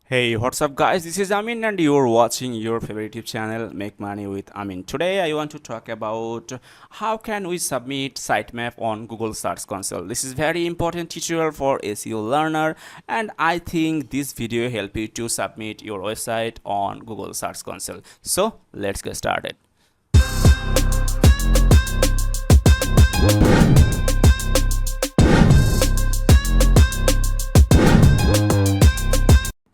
Hey, what's up, guys? This is Amin, and you're watching your favorite YouTube channel, Make Money with Amin. Today, I want to talk about how can we submit sitemap on Google Search Console. This is very important tutorial for SEO learner, and I think this video help you to submit your website on Google Search Console. So, let's get started.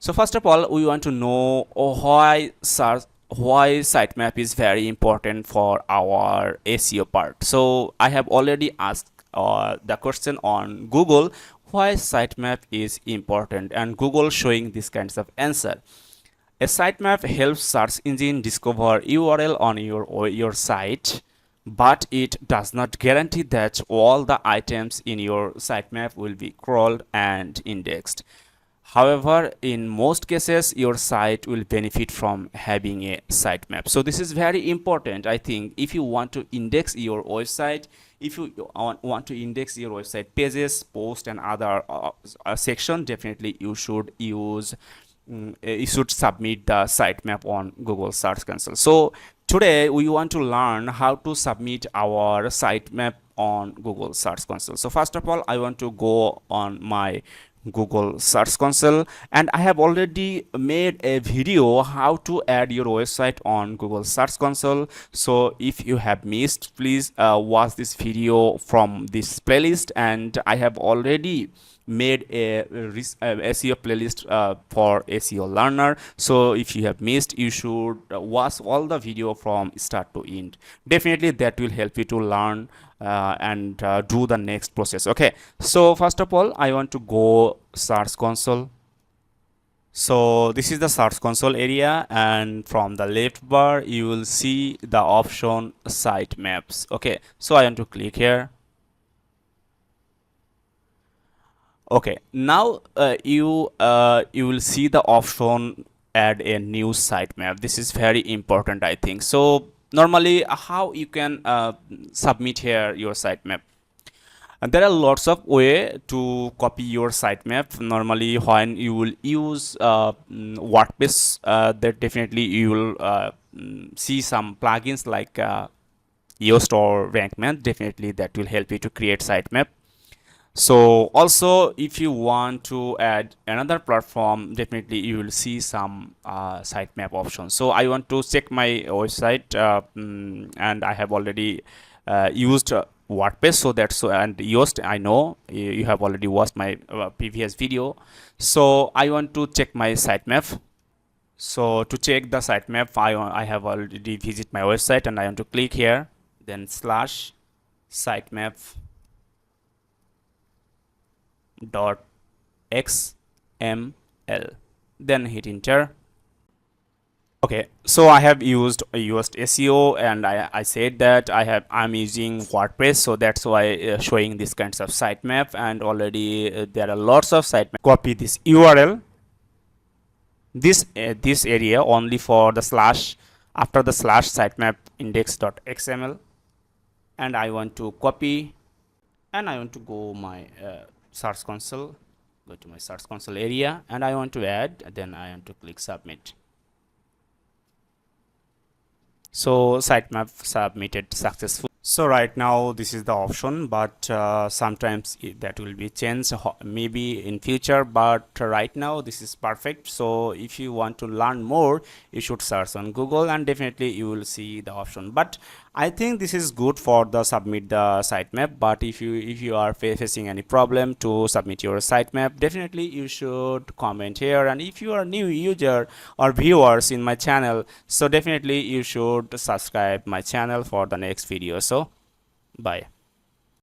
So first of all, we want to know why sitemap is very important for our SEO part. So I have already asked the question on Google why sitemap is important, and Google showing this kinds of answer. A sitemap helps search engine discover URL on your site, but it does not guarantee that all the items in your sitemap will be crawled and indexed. However, in most cases, your site will benefit from having a sitemap. So this is very important. I think if you want to index your website, if you want to index your website pages, post, and other section, definitely you should use you should submit the sitemap on Google Search Console. So today we want to learn how to submit our sitemap on Google Search Console. So first of all, I want to go on my Google Search Console, and I have already made a video how to add your website on Google Search Console. So if you have missed, please watch this video from this playlist, and I have already made a SEO playlist for SEO learner. So if you have missed, you should watch all the video from start to end. Definitely that will help you to learn and do the next process. Okay, so first of all, I want to go Search Console. So this is the Search Console area, and from the left bar you will see the option sitemaps. Okay, so I want to click here. Okay, now you will see the option add a new sitemap. This is very important, I think. So normally how you can submit here your sitemap, and there are lots of way to copy your sitemap. Normally when you will use WordPress, that definitely you will see some plugins like Yoast or RankMath. Definitely that will help you to create sitemap. So also if you want to add another platform, definitely you will see some sitemap options. So I want to check my website, and I have already used WordPress, so that's and Yoast. I know you have already watched my previous video. So I want to check my sitemap. So to check the sitemap, I have already visit my website, and I want to click here, then slash sitemap .xml, then hit enter. Okay, so I have used SEO, and I said that I'm using WordPress, so that's why showing this kinds of sitemap, and already there are lots of sitemap. Copy this URL, this area only for the slash, after the slash sitemap index.xml, and I want to copy, and I want to go my Search Console, go to my Search Console area, and I want to add, then I want to click submit. So sitemap submitted successful. So right now this is the option, but sometimes that will be changed maybe in future, but right now this is perfect. So if you want to learn more, you should search on Google, and definitely you will see the option. But I think this is good for the submit the sitemap. But if you are facing any problem to submit your sitemap, definitely you should comment here. And if you are new user or viewers in my channel, so definitely you should subscribe my channel for the next video. So bye.